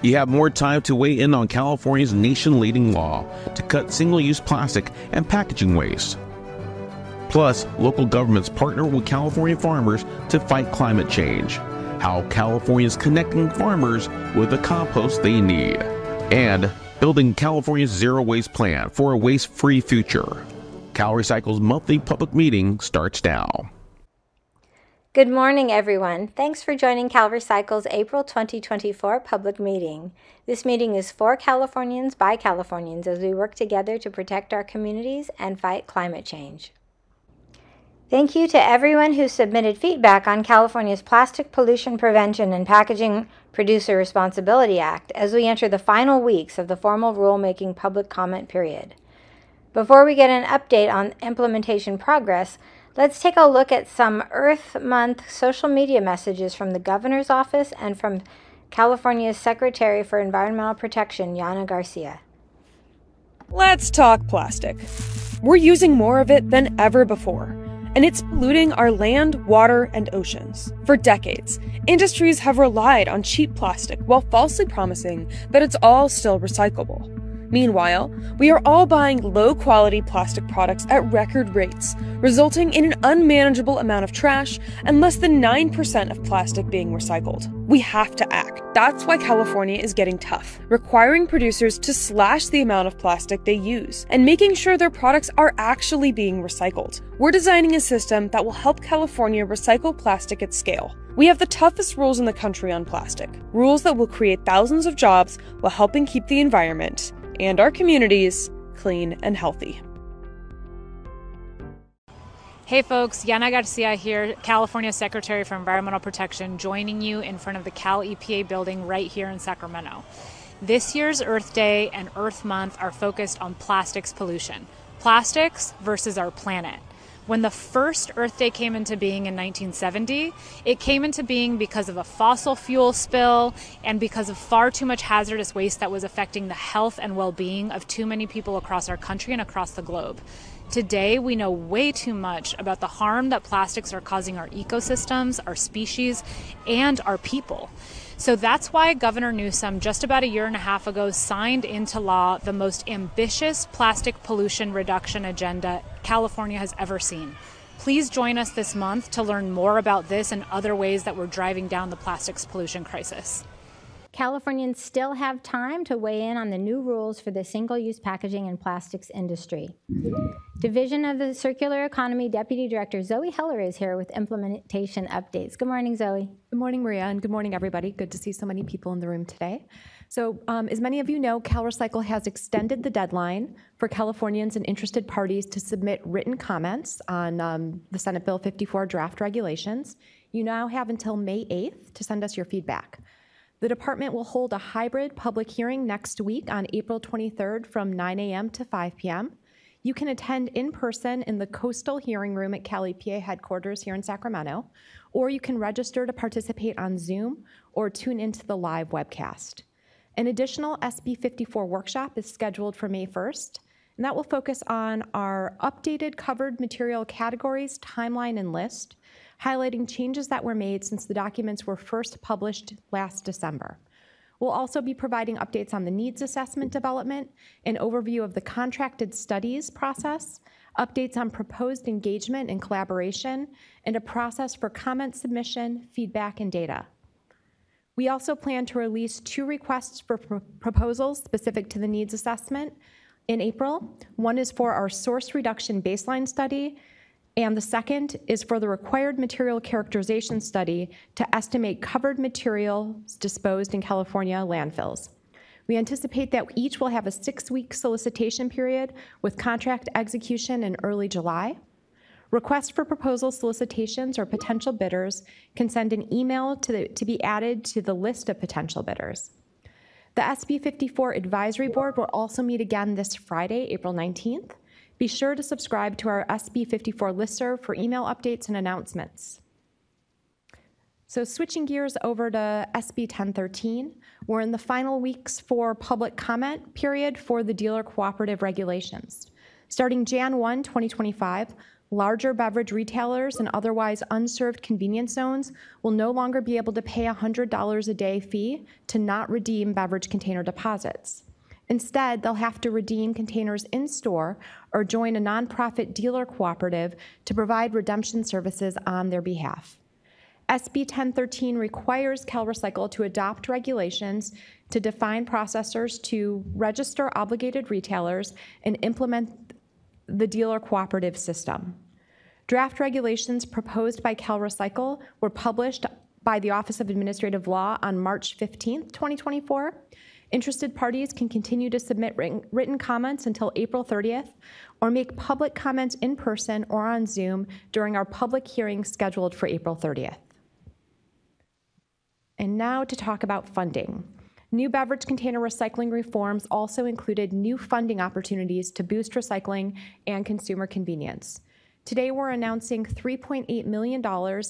You have more time to weigh in on California's nation-leading law to cut single-use plastic and packaging waste. Plus, local governments partner with California farmers to fight climate change. How California is connecting farmers with the compost they need. And building California's zero-waste plan for a waste-free future. CalRecycle's monthly public meeting starts now. Good morning, everyone. Thanks for joining CalRecycle's April 2024 public meeting. This meeting is for Californians by Californians as we work together to protect our communities and fight climate change. Thank you to everyone who submitted feedback on California's Plastic Pollution Prevention and Packaging Producer Responsibility Act as we enter the final weeks of the formal rulemaking public comment period. Before we get an update on implementation progress, let's take a look at some Earth Month social media messages from the Governor's Office and from California's Secretary for Environmental Protection, Yana Garcia. Let's talk plastic. We're using more of it than ever before, and it's polluting our land, water, and oceans. For decades, industries have relied on cheap plastic while falsely promising that it's all still recyclable. Meanwhile, we are all buying low-quality plastic products at record rates, resulting in an unmanageable amount of trash and less than 9% of plastic being recycled. We have to act. That's why California is getting tough, requiring producers to slash the amount of plastic they use and making sure their products are actually being recycled. We're designing a system that will help California recycle plastic at scale. We have the toughest rules in the country on plastic, rules that will create thousands of jobs while helping keep the environment and our communities clean and healthy. Hey folks, Yana Garcia here, California Secretary for Environmental Protection, joining you in front of the Cal EPA building right here in Sacramento. This year's Earth Day and Earth Month are focused on plastics pollution. Plastics versus our planet. When the first Earth Day came into being in 1970, it came into being because of a fossil fuel spill and because of far too much hazardous waste that was affecting the health and well-being of too many people across our country and across the globe. Today, we know way too much about the harm that plastics are causing our ecosystems, our species, and our people. So that's why Governor Newsom, just about a year and a half ago, signed into law the most ambitious plastic pollution reduction agenda California has ever seen. Please join us this month to learn more about this and other ways that we're driving down the plastics pollution crisis. Californians still have time to weigh in on the new rules for the single-use packaging and plastics industry. Division of the Circular Economy Deputy Director Zoe Heller is here with implementation updates. Good morning, Zoe. Good morning, Maria, and good morning, everybody. Good to see so many people in the room today. So, as many of you know, CalRecycle has extended the deadline for Californians and interested parties to submit written comments on the Senate Bill 54 draft regulations. You now have until May 8th to send us your feedback. The department will hold a hybrid public hearing next week on April 23rd from 9 a.m. to 5 p.m. You can attend in person in the Coastal Hearing Room at Cal EPA headquarters here in Sacramento, or you can register to participate on Zoom or tune into the live webcast. An additional SB 54 workshop is scheduled for May 1st, and that will focus on our updated covered material categories, timeline, and list, highlighting changes that were made since the documents were first published last December. We'll also be providing updates on the needs assessment development, an overview of the contracted studies process, updates on proposed engagement and collaboration, and a process for comment submission, feedback, and data. We also plan to release 2 requests for proposals specific to the needs assessment in April. One is for our source reduction baseline study, and the second is for the required material characterization study to estimate covered materials disposed in California landfills. We anticipate that each will have a 6-week solicitation period with contract execution in early July. Requests for proposal solicitations or potential bidders can send an email to be added to the list of potential bidders. The SB 54 Advisory Board will also meet again this Friday, April 19th. Be sure to subscribe to our SB 54 listserv for email updates and announcements. So switching gears over to SB 1013, we're in the final weeks for public comment period for the dealer cooperative regulations. Starting Jan 1, 2025, larger beverage retailers and otherwise unserved convenience zones will no longer be able to pay $100 a day fee to not redeem beverage container deposits. Instead, they'll have to redeem containers in-store or join a nonprofit dealer cooperative to provide redemption services on their behalf. SB 1013 requires CalRecycle to adopt regulations to define processors to register obligated retailers and implement the dealer cooperative system. Draft regulations proposed by CalRecycle were published by the Office of Administrative Law on March 15, 2024. Interested parties can continue to submit written comments until April 30th or make public comments in person or on Zoom during our public hearing scheduled for April 30th. And now to talk about funding. New beverage container recycling reforms also included new funding opportunities to boost recycling and consumer convenience. Today, we're announcing $3.8 million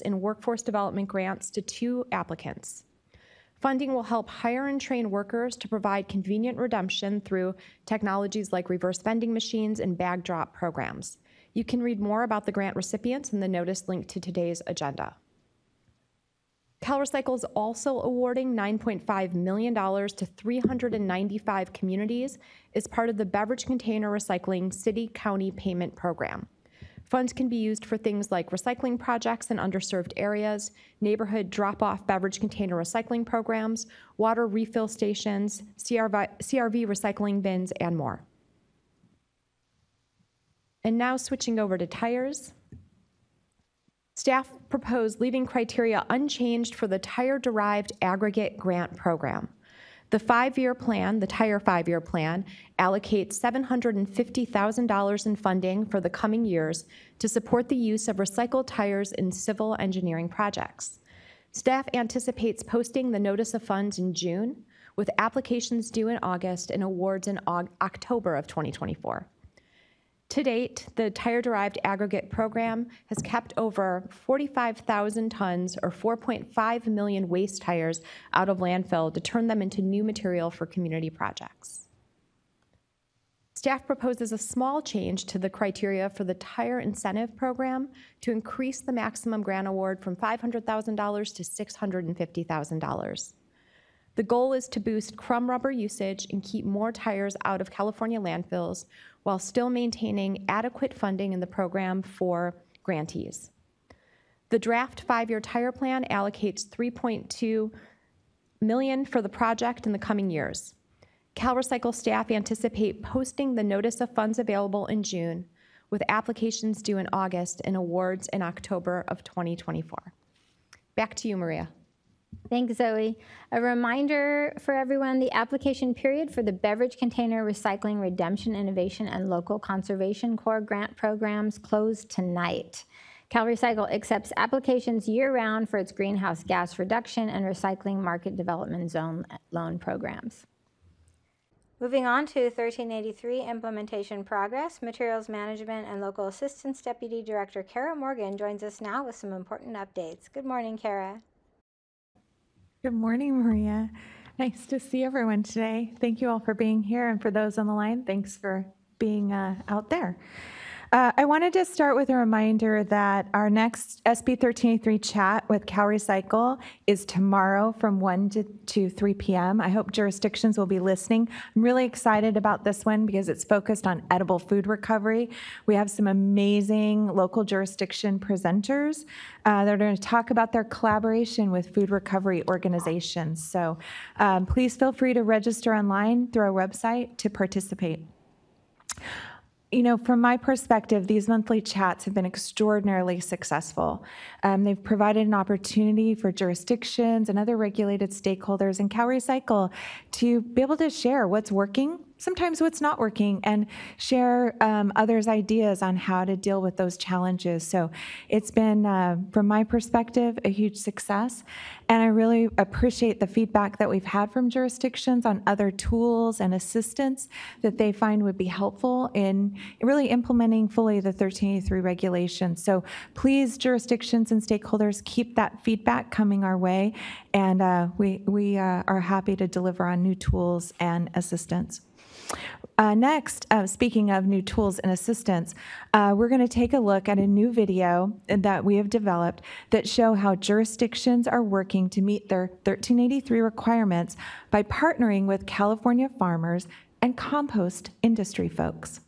in workforce development grants to 2 applicants. Funding will help hire and train workers to provide convenient redemption through technologies like reverse vending machines and bag drop programs. You can read more about the grant recipients in the notice linked to today's agenda. CalRecycle is also awarding $9.5 million to 395 communities as part of the Beverage Container Recycling City-County Payment Program. Funds can be used for things like recycling projects in underserved areas, neighborhood drop-off beverage container recycling programs, water refill stations, CRV recycling bins, and more. And now switching over to tires. Staff proposed leaving criteria unchanged for the tire-derived aggregate grant program. The 5-year plan, the Tire 5-year plan, allocates $750,000 in funding for the coming years to support the use of recycled tires in civil engineering projects. Staff anticipates posting the notice of funds in June, with applications due in August and awards in October of 2024. To date, the tire-derived aggregate program has kept over 45,000 tons or 4.5 million waste tires out of landfill to turn them into new material for community projects. Staff proposes a small change to the criteria for the tire incentive program to increase the maximum grant award from $500,000 to $650,000. The goal is to boost crumb rubber usage and keep more tires out of California landfills while still maintaining adequate funding in the program for grantees. The draft 5-year tire plan allocates $3.2 million for the project in the coming years. CalRecycle staff anticipate posting the notice of funds available in June, with applications due in August and awards in October of 2024. Back to you, Maria. Thanks, Zoe. A reminder for everyone, the application period for the Beverage Container Recycling Redemption Innovation and Local Conservation Corps grant programs closed tonight. CalRecycle accepts applications year-round for its greenhouse gas reduction and recycling market development zone loan programs. Moving on to 1383 implementation progress, Materials Management and Local Assistance Deputy Director Kara Morgan joins us now with some important updates. Good morning, Kara. Good morning, Maria. Nice to see everyone today. Thank you all for being here, and for those on the line, thanks for being out there. I wanted to start with a reminder that our next SB 1383 chat with CalRecycle is tomorrow from 1 to 3 p.m. I hope jurisdictions will be listening. I'm really excited about this one because it's focused on edible food recovery. We have some amazing local jurisdiction presenters that are going to talk about their collaboration with food recovery organizations. So please feel free to register online through our website to participate. You know, from my perspective, these monthly chats have been extraordinarily successful. They've provided an opportunity for jurisdictions and other regulated stakeholders in CalRecycle to be able to share what's working sometimes what's not working, and share others' ideas on how to deal with those challenges. So it's been, from my perspective, a huge success. And I really appreciate the feedback that we've had from jurisdictions on other tools and assistance that they find would be helpful in really implementing fully the 1383 regulations. So please, jurisdictions and stakeholders, keep that feedback coming our way. And we are happy to deliver on new tools and assistance. Next, speaking of new tools and assistance, we're going to take a look at a new video that we have developed that show how jurisdictions are working to meet their 1383 requirements by partnering with California farmers and compost industry folks.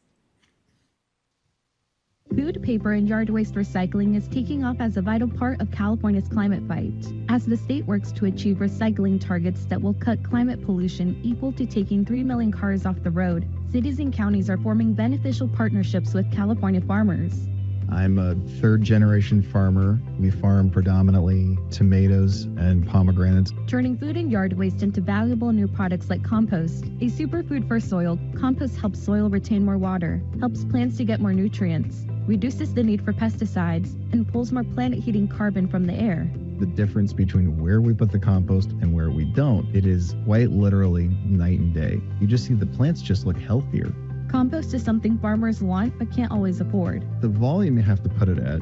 Food, paper, and yard waste recycling is taking off as a vital part of California's climate fight. As the state works to achieve recycling targets that will cut climate pollution equal to taking 3 million cars off the road, cities and counties are forming beneficial partnerships with California farmers. I'm a third-generation farmer. We farm predominantly tomatoes and pomegranates. Turning food and yard waste into valuable new products like compost, a superfood for soil, compost helps soil retain more water, helps plants to get more nutrients, reduces the need for pesticides, and pulls more planet-heating carbon from the air. The difference between where we put the compost and where we don't, it is quite literally night and day. You just see the plants just look healthier. Compost is something farmers want but can't always afford. The volume you have to put it at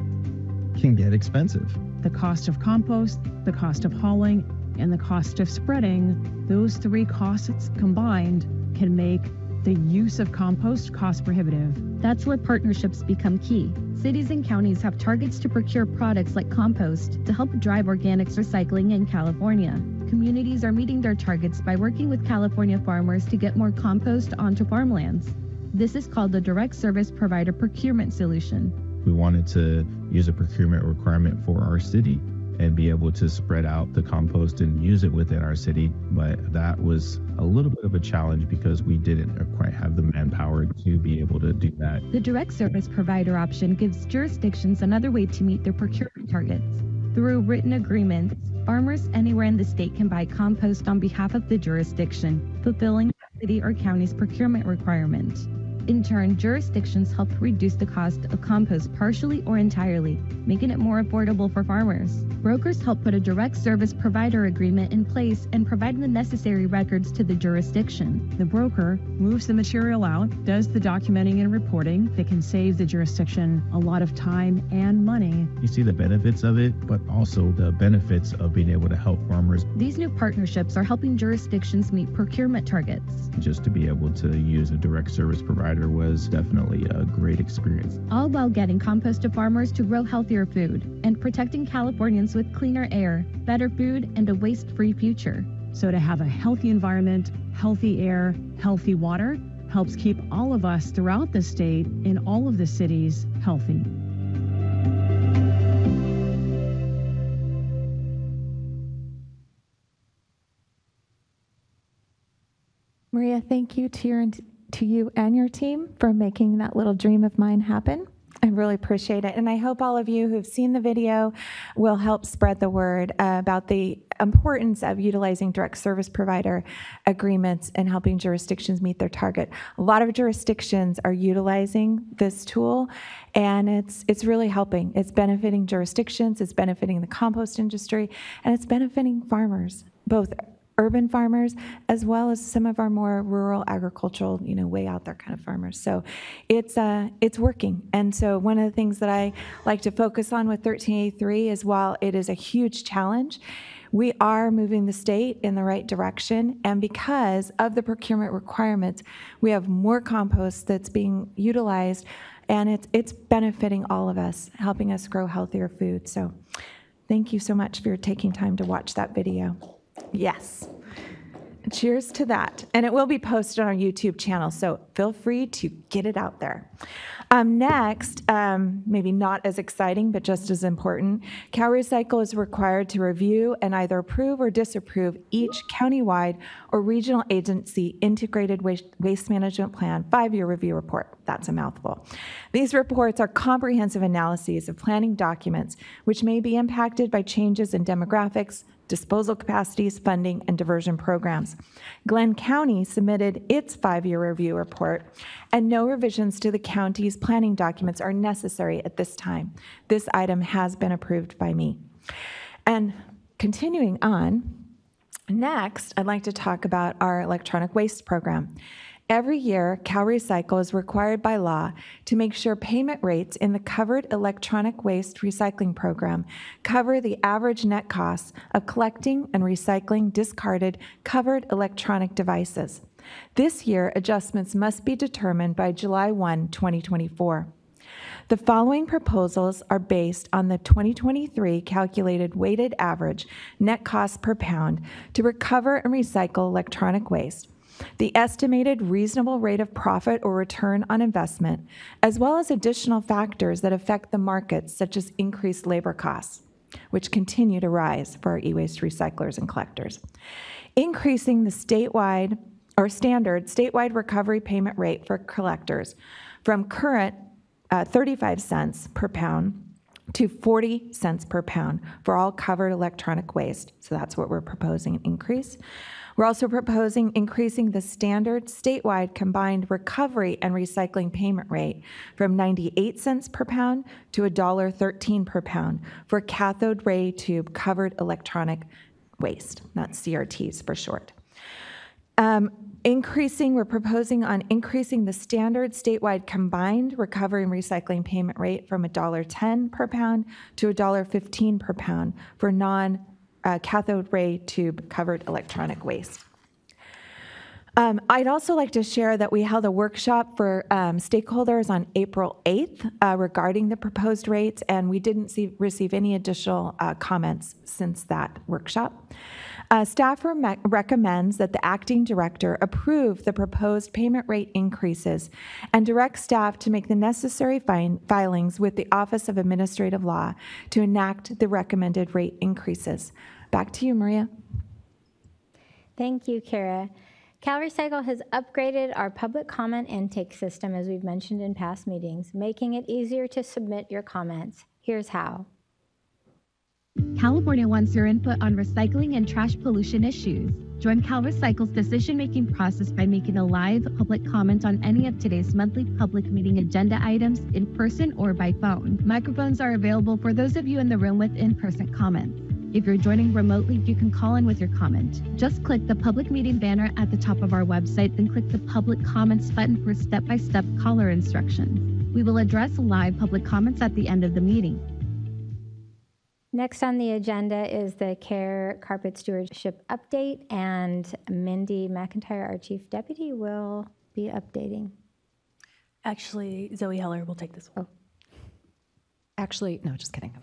can get expensive. The cost of compost, the cost of hauling, and the cost of spreading, those three costs combined can make the use of compost cost prohibitive. That's where partnerships become key. Cities and counties have targets to procure products like compost to help drive organics recycling in California. Communities are meeting their targets by working with California farmers to get more compost onto farmlands. This is called the Direct Service Provider Procurement Solution. We wanted to use a procurement requirement for our city and be able to spread out the compost and use it within our city. But that was a little bit of a challenge because we didn't quite have the manpower to be able to do that. The Direct Service Provider option gives jurisdictions another way to meet their procurement targets. Through written agreements, farmers anywhere in the state can buy compost on behalf of the jurisdiction, fulfilling the city or county's procurement requirement. In turn, jurisdictions help reduce the cost of compost partially or entirely, making it more affordable for farmers. Brokers help put a direct service provider agreement in place and provide the necessary records to the jurisdiction. The broker moves the material out, does the documenting and reporting. They can save the jurisdiction a lot of time and money. You see the benefits of it, but also the benefits of being able to help farmers. These new partnerships are helping jurisdictions meet procurement targets. Just to be able to use a direct service provider was definitely a great experience. All while getting compost to farmers to grow healthier food and protecting Californians with cleaner air, better food, and a waste-free future. So to have a healthy environment, healthy air, healthy water helps keep all of us throughout the state in all of the cities healthy. Maria, thank you to you and your team for making that little dream of mine happen. I really appreciate it. And I hope all of you who've seen the video will help spread the word about the importance of utilizing direct service provider agreements and helping jurisdictions meet their target. A lot of jurisdictions are utilizing this tool, and it's really helping. It's benefiting jurisdictions, it's benefiting the compost industry, and it's benefiting farmers, both urban farmers, as well as some of our more rural agricultural, way out there kind of farmers. So it's working. And so one of the things that I like to focus on with 1383 is, while it is a huge challenge, we are moving the state in the right direction. And because of the procurement requirements, we have more compost that's being utilized, and it's benefiting all of us, helping us grow healthier food. So thank you so much for taking time to watch that video. Yes. Cheers to that. And it will be posted on our YouTube channel, so feel free to get it out there. Next, maybe not as exciting, but just as important, CalRecycle is required to review and either approve or disapprove each countywide or regional agency integrated waste management plan 5-year review report. That's a mouthful. These reports are comprehensive analyses of planning documents which may be impacted by changes in demographics, disposal capacities, funding, and diversion programs. Glenn County submitted its 5-year review report, and no revisions to the county's planning documents are necessary at this time. This item has been approved by me. And continuing on, next, I'd like to talk about our electronic waste program. Every year, CalRecycle is required by law to make sure payment rates in the covered electronic waste recycling program cover the average net costs of collecting and recycling discarded covered electronic devices. This year, adjustments must be determined by July 1, 2024. The following proposals are based on the 2023 calculated weighted average net cost per pound to recover and recycle electronic waste, the estimated reasonable rate of profit or return on investment, as well as additional factors that affect the markets, such as increased labor costs, which continue to rise for our e-waste recyclers and collectors. Increasing the statewide or standard statewide recovery payment rate for collectors from current 35 cents per pound to 40 cents per pound for all covered electronic waste. So that's what we're proposing, an increase. We're also proposing increasing the standard statewide combined recovery and recycling payment rate from 98 cents per pound to $1.13 per pound for cathode ray tube covered electronic waste, not CRTs for short. We're proposing on increasing the standard statewide combined recovery and recycling payment rate from $1.10 per pound to $1.15 per pound for non-cathode ray tube covered electronic waste. I'd also like to share that we held a workshop for stakeholders on April 8th regarding the proposed rates, and we didn't receive any additional comments since that workshop. Staff recommends that the acting director approve the proposed payment rate increases and direct staff to make the necessary filings with the Office of Administrative Law to enact the recommended rate increases. Back to you, Maria. Thank you, Kara. CalRecycle has upgraded our public comment intake system, as we've mentioned in past meetings, making it easier to submit your comments. Here's how. California wants your input on recycling and trash pollution issues. Join CalRecycle's decision-making process by making a live public comment on any of today's monthly public meeting agenda items in person or by phone. Microphones are available for those of you in the room with in-person comments. If you're joining remotely, you can call in with your comment. Just click the public meeting banner at the top of our website, then click the public comments button for step-by-step caller instructions. We will address live public comments at the end of the meeting. Next on the agenda is the CARE Carpet Stewardship Update, and Mindy McIntyre, our Chief Deputy, will be updating. Actually, Zoe Heller will take this one. Oh. Actually, no, just kidding.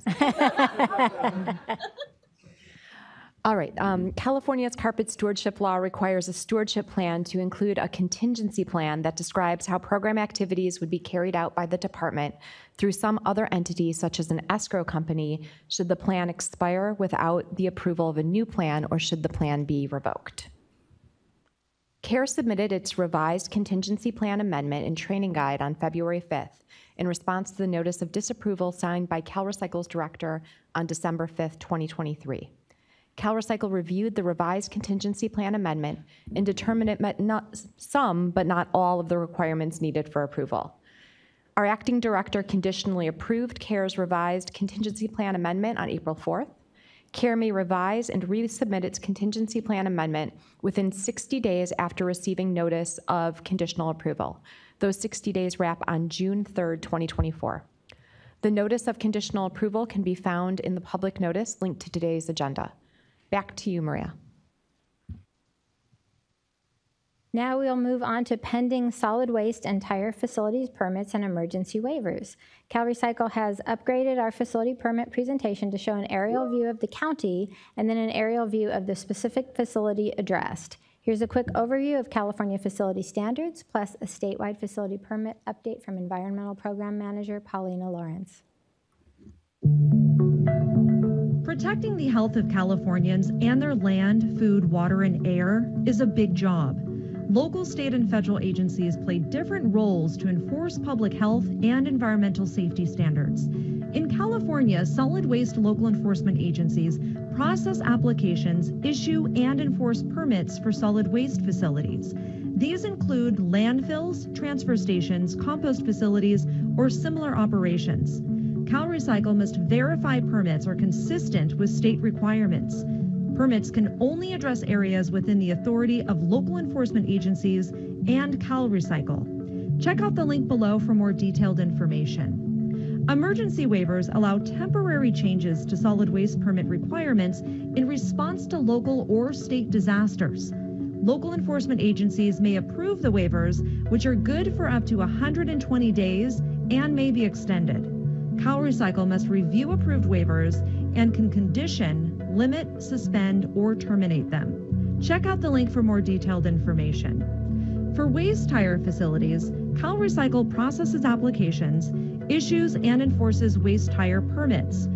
All right, California's carpet stewardship law requires a stewardship plan to include a contingency plan that describes how program activities would be carried out by the department through some other entity, such as an escrow company, should the plan expire without the approval of a new plan or should the plan be revoked. CARE submitted its revised contingency plan amendment and training guide on February 5th in response to the notice of disapproval signed by CalRecycle's director on December 5th, 2023. CalRecycle reviewed the revised contingency plan amendment and determined it met some, but not all, of the requirements needed for approval. Our acting director conditionally approved CARE's revised contingency plan amendment on April 4th. CARE may revise and resubmit its contingency plan amendment within 60 days after receiving notice of conditional approval. Those 60 days wrap on June 3rd, 2024. The notice of conditional approval can be found in the public notice linked to today's agenda. Back to you, Maria. Now we'll move on to pending solid waste and tire facilities permits and emergency waivers. CalRecycle has upgraded our facility permit presentation to show an aerial view of the county and then an aerial view of the specific facility addressed. Here's a quick overview of California facility standards, plus a statewide facility permit update from Environmental Program Manager Paulina Lawrence. Protecting the health of Californians and their land, food, water, and air is a big job. Local, state, and federal agencies play different roles to enforce public health and environmental safety standards. In California, solid waste local enforcement agencies process applications, issue and enforce permits for solid waste facilities. These include landfills, transfer stations, compost facilities, or similar operations. CalRecycle must verify permits are consistent with state requirements. Permits can only address areas within the authority of local enforcement agencies and CalRecycle. Check out the link below for more detailed information. Emergency waivers allow temporary changes to solid waste permit requirements in response to local or state disasters. Local enforcement agencies may approve the waivers, which are good for up to 120 days and may be extended. CalRecycle must review approved waivers and can condition, limit, suspend, or terminate them. Check out the link for more detailed information. For waste tire facilities, CalRecycle processes applications, issues and enforces waste tire permits.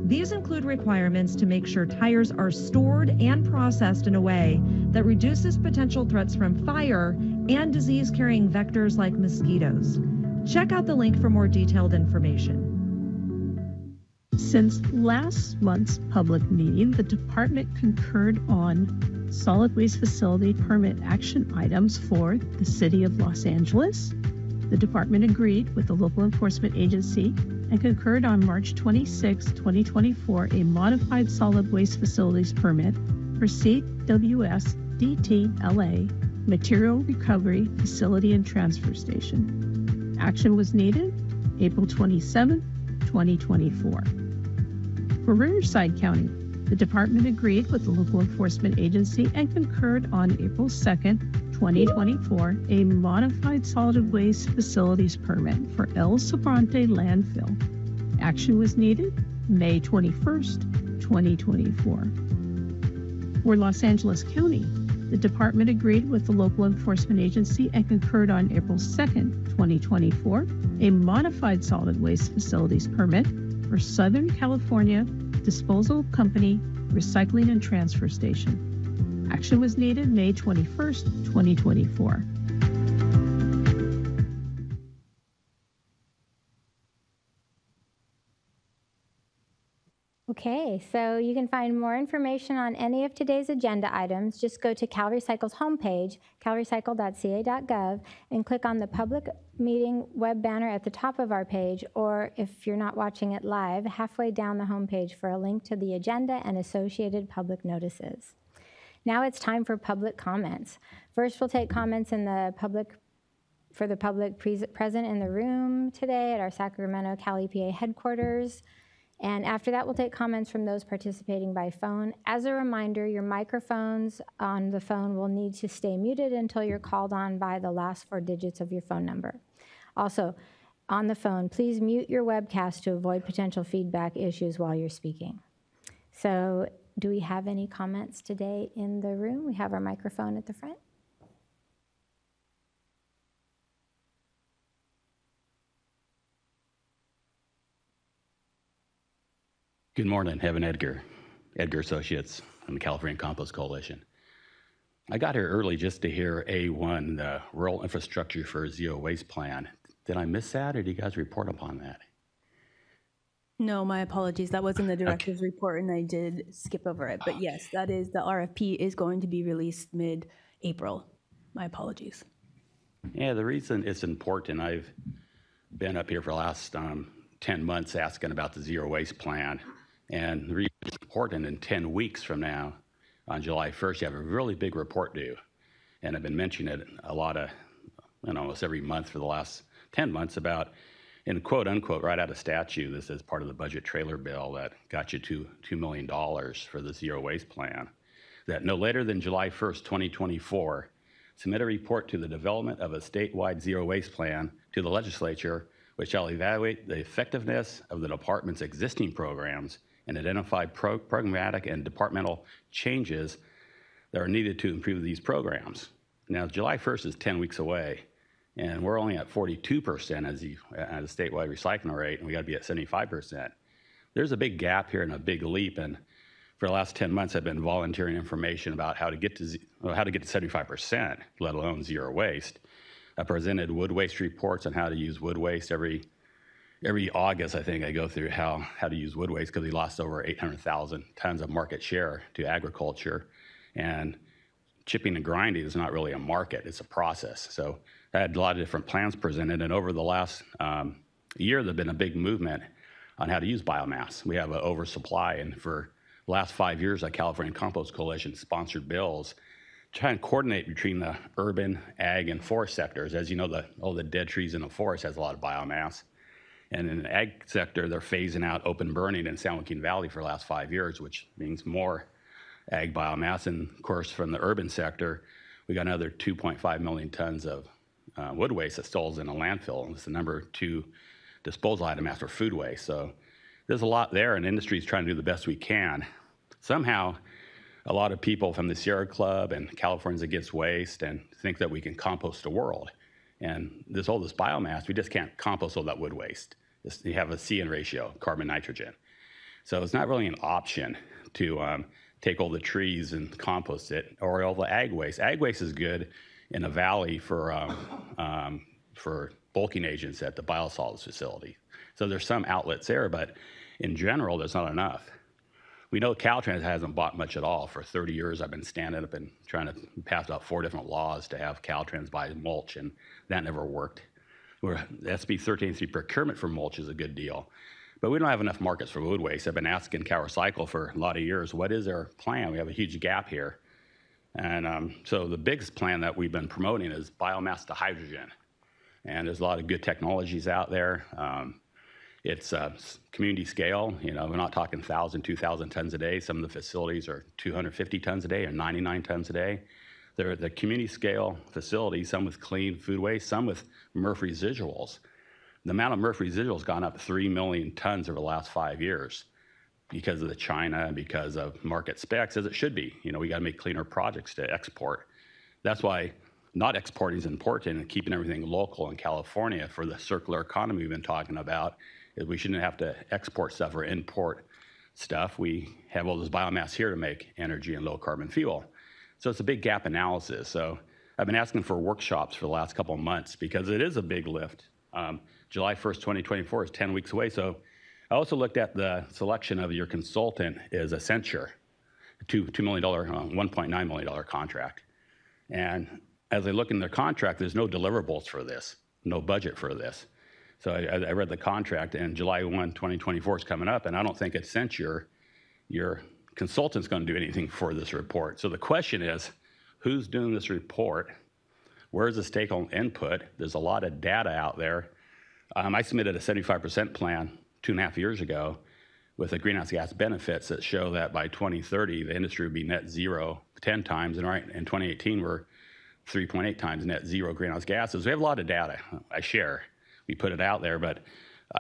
These include requirements to make sure tires are stored and processed in a way that reduces potential threats from fire and disease-carrying vectors like mosquitoes. Check out the link for more detailed information. Since last month's public meeting, the department concurred on solid waste facility permit action items for the City of Los Angeles. The department agreed with the local enforcement agency and concurred on March 26, 2024, a modified solid waste facilities permit for CWS DTLA Material Recovery Facility and Transfer Station. Action was needed April 27, 2024. For Riverside County, the department agreed with the local enforcement agency and concurred on April 2nd, 2024, a modified solid waste facilities permit for El Sobrante landfill. Action was needed May 21st, 2024. For Los Angeles County, the department agreed with the local enforcement agency and concurred on April 2nd, 2024, a modified solid waste facilities permit for Southern California Disposal Company Recycling and Transfer Station. Action was needed May 21st, 2024. Okay, so you can find more information on any of today's agenda items. Just go to CalRecycle's homepage, calrecycle.ca.gov, and click on the public meeting web banner at the top of our page, or if you're not watching it live, halfway down the homepage for a link to the agenda and associated public notices. Now it's time for public comments. First, we'll take comments in the public present in the room today at our Sacramento Cal EPA headquarters. And after that, we'll take comments from those participating by phone. As a reminder, your microphones on the phone will need to stay muted until you're called on by the last 4 digits of your phone number. Also, on the phone, please mute your webcast to avoid potential feedback issues while you're speaking. So, do we have any comments today in the room? We have our microphone at the front. Good morning, Evan Edgar Associates from the California Compost Coalition. I got here early just to hear A1, the Rural Infrastructure for Zero Waste Plan. Did I miss that, or did you guys report upon that? No, my apologies. That was in the director's report, and I did skip over it. But yes, that is, the RFP is going to be released mid-April. My apologies. Yeah, the reason it's important, I've been up here for the last 10 months asking about the Zero Waste Plan. And the reason it's important, in 10 weeks from now, on July 1st, you have a really big report due. And I've been mentioning it a lot of, almost every month for the last 10 months about, in quote unquote, right out of statute, this is part of the budget trailer bill that got you to $2 million for the Zero Waste Plan, that no later than July 1st, 2024, submit a report to the development of a statewide Zero Waste Plan to the legislature, which shall evaluate the effectiveness of the department's existing programs and identify programmatic and departmental changes that are needed to improve these programs. Now, July 1st is 10 weeks away, and we're only at 42% as a statewide recycling rate, and we gotta be at 75%. There's a big gap here and a big leap, and for the last 10 months, I've been volunteering information about how to get to 75%, let alone zero waste. I presented wood waste reports on how to use wood waste every every August, I think I go through how to use wood waste because we lost over 800,000 tons of market share to agriculture. And chipping and grinding is not really a market, it's a process. So I had a lot of different plans presented, and over the last year, there's been a big movement on how to use biomass. We have an oversupply, and for the last 5 years, the California Compost Coalition sponsored bills trying to coordinate between the urban, ag, and forest sectors. As you know, all the dead trees in the forest has a lot of biomass. And in the ag sector, they're phasing out open burning in San Joaquin Valley for the last 5 years, which means more ag biomass. And of course, from the urban sector, we got another 2.5 million tons of wood waste that stalls in a landfill. It's the number 2 disposal item after food waste. So there's a lot there, and industry is trying to do the best we can. Somehow, a lot of people from the Sierra Club and Californians Against Waste and think that we can compost the world. And all this biomass, we just can't compost all that wood waste. You have a C/N ratio, carbon nitrogen. So it's not really an option to take all the trees and compost it, or all the ag waste. Ag waste is good in a valley for bulking agents at the biosolids facility. So there's some outlets there, but in general, there's not enough. We know Caltrans hasn't bought much at all. For 30 years, I've been standing up and trying to pass about 4 different laws to have Caltrans buy mulch, and that never worked. The SB 1383 procurement for mulch is a good deal, but we don't have enough markets for wood waste. I've been asking CalRecycle for a lot of years, what is our plan? We have a huge gap here. And so the biggest plan that we've been promoting is biomass to hydrogen. And there's a lot of good technologies out there. It's community scale. You know, we're not talking 1,000, 2,000 tons a day. Some of the facilities are 250 tons a day or 99 tons a day. They're the community scale facilities, some with clean food waste, some with MRF residuals. The amount of MRF residuals has gone up 3 million tons over the last 5 years because of the China and because of market specs, as it should be. You know, we got to make cleaner projects to export. That's why not exporting is important, and keeping everything local in California for the circular economy we've been talking about is we shouldn't have to export stuff or import stuff. We have all this biomass here to make energy and low carbon fuel. So it's a big gap analysis. So I've been asking for workshops for the last couple of months because it is a big lift. July 1st, 2024 is 10 weeks away. So I also looked at the selection of your consultant is Accenture, a $2 million, $1.9 million contract. And as I look in their contract, there's no deliverables for this, no budget for this. So I read the contract, and July 1, 2024 is coming up, and I don't think Accenture, your consultant's going to do anything for this report. So the question is, who's doing this report? Where's the stakeholder input? There's a lot of data out there. I submitted a 75% plan 2.5 years ago with the greenhouse gas benefits that show that by 2030, the industry would be net zero 10 times, and right in 2018, we're 3.8 times net zero greenhouse gases. We have a lot of data. I share. We put it out there, but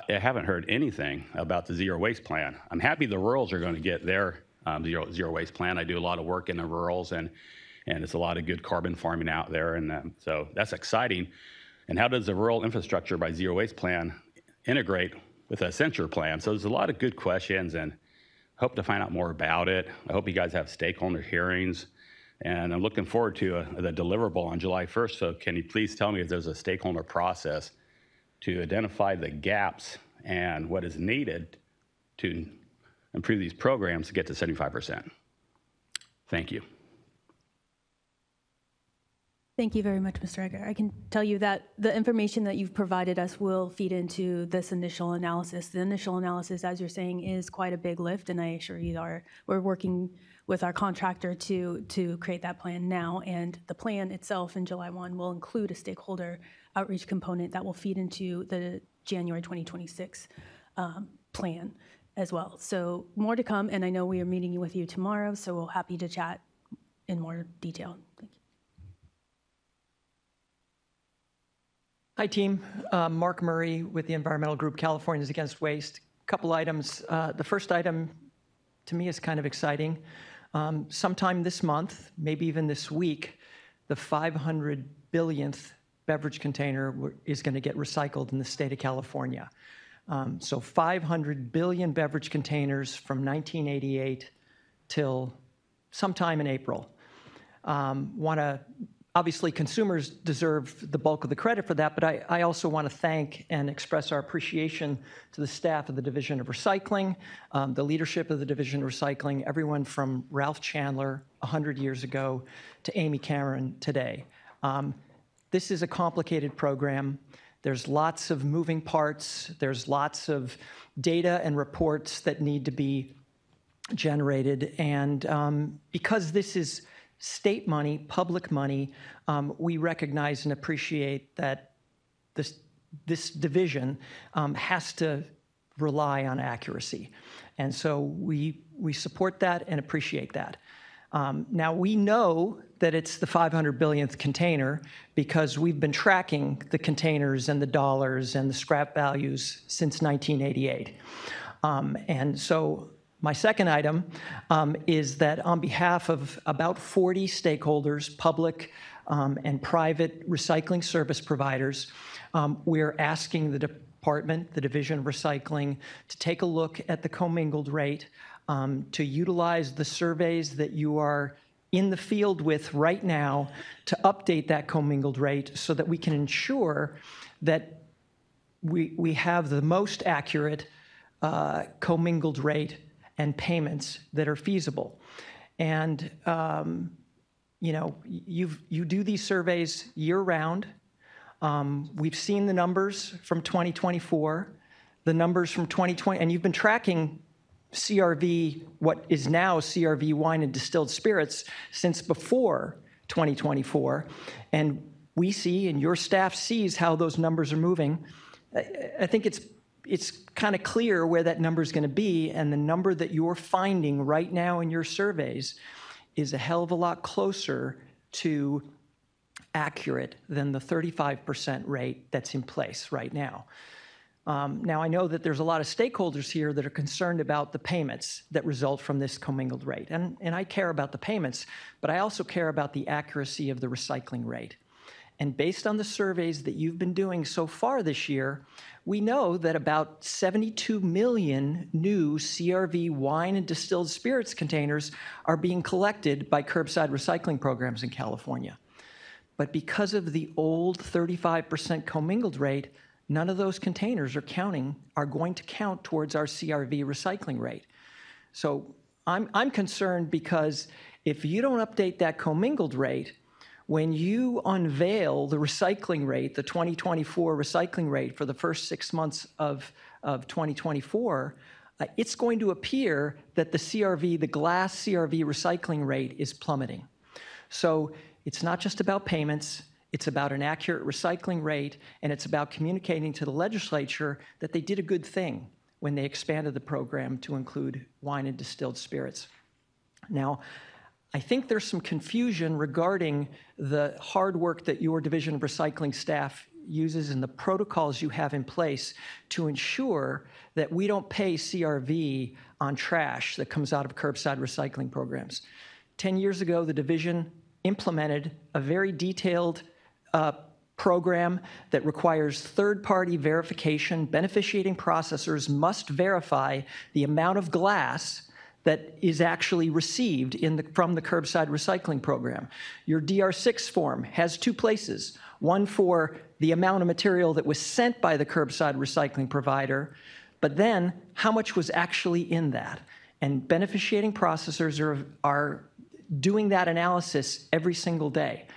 I haven't heard anything about the zero waste plan. I'm happy the rurals are going to get their zero waste plan. I do a lot of work in the rurals, and it's a lot of good carbon farming out there, and so that's exciting. And how does the rural infrastructure by zero waste plan integrate with the Accenture plan? So there's a lot of good questions, and hope to find out more about it. I hope you guys have stakeholder hearings, and I'm looking forward to the deliverable on July 1st. So can you please tell me if there's a stakeholder process to identify the gaps and what is needed to improve these programs to get to 75%. Thank you. Thank you very much, Mr. Egger. I can tell you that the information that you've provided us will feed into this initial analysis. The initial analysis, as you're saying, is quite a big lift, and I assure you we're working with our contractor to create that plan now. And the plan itself in July 1 will include a stakeholder outreach component that will feed into the January 2026 plan as well. So more to come, and I know we are meeting with you tomorrow, so we're happy to chat in more detail. Thank you. Hi, team. Mark Murray with the environmental group Californians Against Waste. A couple items. The first item, to me, is kind of exciting. Sometime this month, maybe even this week, the 500 billionth beverage container is going to get recycled in the state of California. So 500 billion beverage containers from 1988 till sometime in April. Want to Obviously, consumers deserve the bulk of the credit for that, but I also want to thank and express our appreciation to the staff of the Division of Recycling, the leadership of the Division of Recycling, everyone from Ralph Chandler 100 years ago to Amy Cameron today. This is a complicated program. There's lots of moving parts. There's lots of data and reports that need to be generated. And because this is state money, public money, we recognize and appreciate that this division has to rely on accuracy. And so we support that and appreciate that. Now, we know that it's the 500 billionth container because we've been tracking the containers and the dollars and the scrap values since 1988. And so my second item is that on behalf of about 40 stakeholders, public and private recycling service providers, we're asking the department, the Division of Recycling, to take a look at the commingled rate, to utilize the surveys that you are in the field with right now to update that commingled rate so that we can ensure that we have the most accurate commingled rate and payments that are feasible. And you do these surveys year-round. We've seen the numbers from 2024, the numbers from 2020, and you've been tracking CRV, what is now CRV wine and distilled spirits, since before 2024. And we see, and your staff sees how those numbers are moving. I think it's kind of clear where that number is going to be, and the number that you're finding right now in your surveys is a hell of a lot closer to accurate than the 35% rate that's in place right now. Now, I know that there's a lot of stakeholders here that are concerned about the payments that result from this commingled rate, and I care about the payments, but I also care about the accuracy of the recycling rate. And based on the surveys that you've been doing so far this year, we know that about 72 million new CRV wine and distilled spirits containers are being collected by curbside recycling programs in California. But because of the old 35% commingled rate, none of those containers are going to count towards our CRV recycling rate. So I'm concerned because if you don't update that commingled rate, when you unveil the recycling rate, the 2024 recycling rate for the first 6 months of 2024, it's going to appear that the glass CRV recycling rate is plummeting. So it's not just about payments, it's about an accurate recycling rate, and it's about communicating to the legislature that they did a good thing when they expanded the program to include wine and distilled spirits. Now, I think there's some confusion regarding the hard work that your Division of Recycling staff uses and the protocols you have in place to ensure that we don't pay CRV on trash that comes out of curbside recycling programs. 10 years ago, the division implemented a very detailed program that requires third-party verification. Beneficiating processors must verify the amount of glass that is actually received from the curbside recycling program. Your DR6 form has 2 places, one for the amount of material that was sent by the curbside recycling provider, but then how much was actually in that. And beneficiating processors are doing that analysis every single day.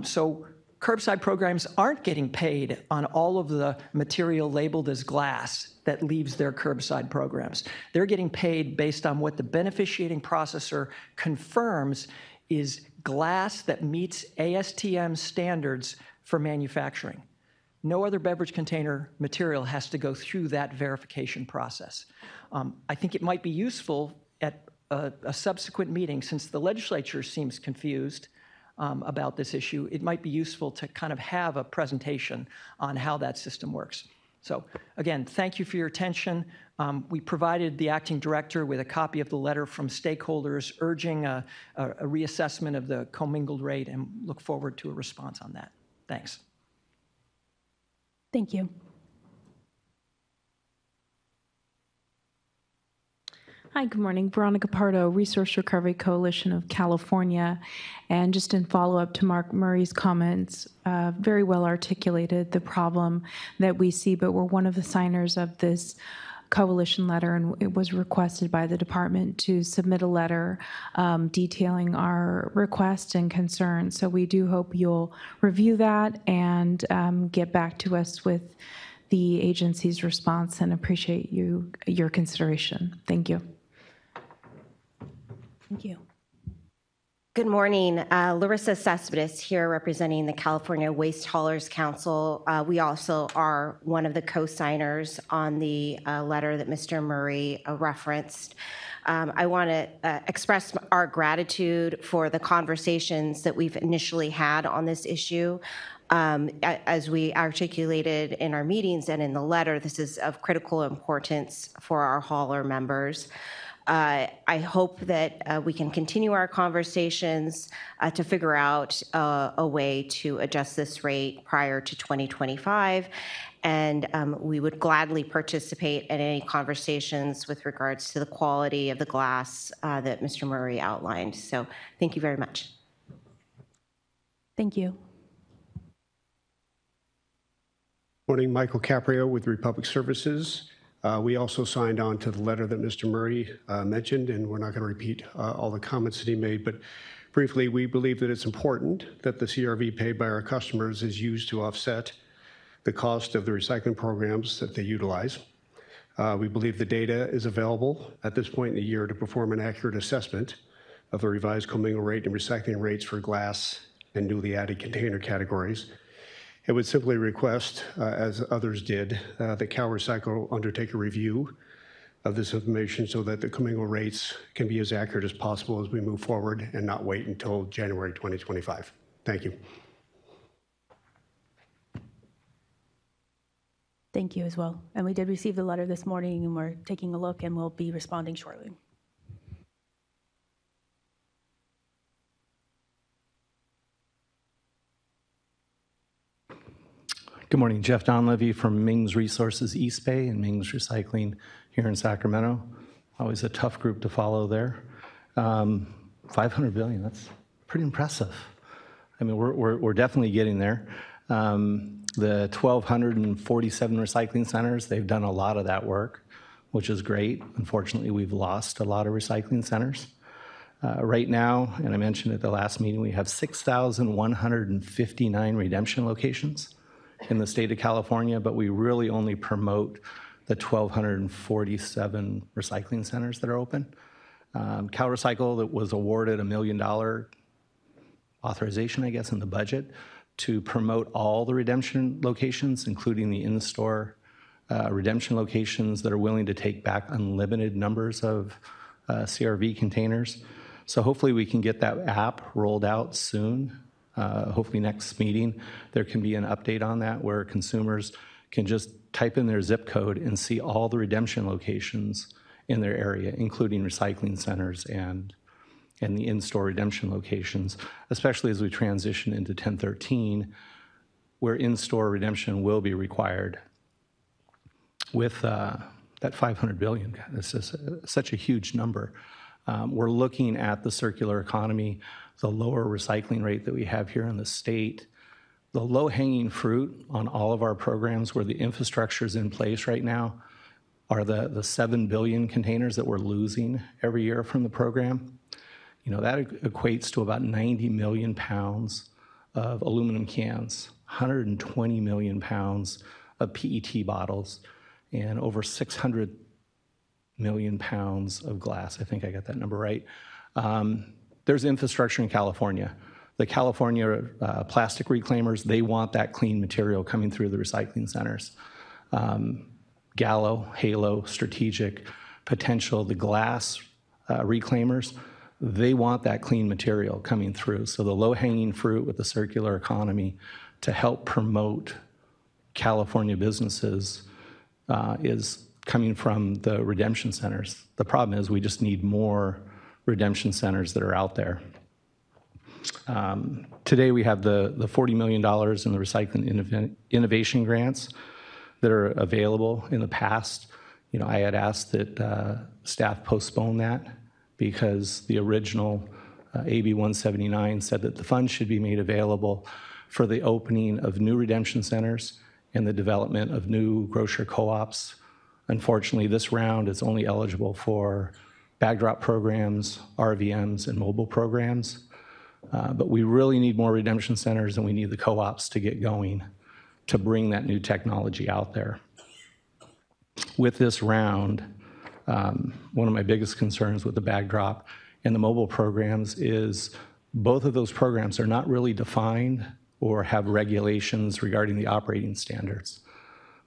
So curbside programs aren't getting paid on all of the material labeled as glass that leaves their curbside programs. They're getting paid based on what the beneficiating processor confirms is glass that meets ASTM standards for manufacturing. No other beverage container material has to go through that verification process. I think it might be useful at a subsequent meeting, since the legislature seems confused about this issue, it might be useful to kind of have a presentation on how that system works. So again, thank you for your attention. We provided the acting director with a copy of the letter from stakeholders urging a reassessment of the commingled rate, and look forward to a response on that. Thanks. Thank you. Hi, good morning. Veronica Pardo, Resource Recovery Coalition of California. And just in follow-up to Mark Murray's comments, very well articulated the problem that we see, but we're one of the signers of this coalition letter, and it was requested by the department to submit a letter detailing our requests and concerns. So we do hope you'll review that and get back to us with the agency's response, and appreciate your consideration. Thank you. Thank you. Good morning. Larissa Cespedes here representing the California Waste Haulers Council. We also are one of the co-signers on the letter that Mr. Murray referenced. I want to express our gratitude for the conversations that we've initially had on this issue. As we articulated in our meetings and in the letter, this is of critical importance for our hauler members. I hope that we can continue our conversations to figure out a way to adjust this rate prior to 2025. And we would gladly participate in any conversations with regards to the quality of the glass that Mr. Murray outlined. So thank you very much. Thank you. Morning, Michael Caprio with Republic Services. We also signed on to the letter that Mr. Murray mentioned, and we're not going to repeat all the comments that he made, but briefly, we believe that it's important that the CRV paid by our customers is used to offset the cost of the recycling programs that they utilize. We believe the data is available at this point in the year to perform an accurate assessment of the revised commingle rate and recycling rates for glass and newly added container categories. It would simply request, as others did, that CalRecycle undertake a review of this information so that the commingle rates can be as accurate as possible as we move forward and not wait until January 2025. Thank you. Thank you as well. And we did receive the letter this morning, and we're taking a look, and we'll be responding shortly. Good morning, Jeff Donlevy from Ming's Resources East Bay and Ming's Recycling here in Sacramento. Always a tough group to follow there. 500 billion, that's pretty impressive. I mean, we're definitely getting there. The 1,247 recycling centers, they've done a lot of that work, which is great. Unfortunately, we've lost a lot of recycling centers. Right now, and I mentioned at the last meeting, we have 6,159 redemption locations in the state of California, but we really only promote the 1,247 recycling centers that are open. CalRecycle that was awarded $1 million authorization, I guess, in the budget to promote all the redemption locations, including the in-store redemption locations that are willing to take back unlimited numbers of CRV containers. So hopefully we can get that app rolled out soon. Hopefully next meeting, there can be an update on that where consumers can just type in their zip code and see all the redemption locations in their area, including recycling centers and the in-store redemption locations, especially as we transition into 1013, where in-store redemption will be required. With that 500 billion, this is such a huge number. We're looking at the circular economy, the lower recycling rate that we have here in the state, the low-hanging fruit on all of our programs where the infrastructure is in place right now are the 7 billion containers that we're losing every year from the program. You know, that equates to about 90 million pounds of aluminum cans, 120 million pounds of PET bottles, and over 600 million pounds of glass. I think I got that number right. There's infrastructure in California. The California plastic reclaimers, they want that clean material coming through the recycling centers. Gallo, Halo, Strategic, Potential, the glass reclaimers, they want that clean material coming through. So the low-hanging fruit with the circular economy to help promote California businesses is coming from the redemption centers. The problem is we just need more redemption centers that are out there. Today we have the $40 million in the recycling innovation grants that are available. In the past, I had asked that staff postpone that because the original AB 179 said that the funds should be made available for the opening of new redemption centers and the development of new grocer co-ops. Unfortunately, this round is only eligible for bag drop programs, RVMs, and mobile programs. But we really need more redemption centers, and we need the co-ops to get going to bring that new technology out there. With this round, one of my biggest concerns with the bag drop and the mobile programs is both of those programs are not really defined or have regulations regarding the operating standards.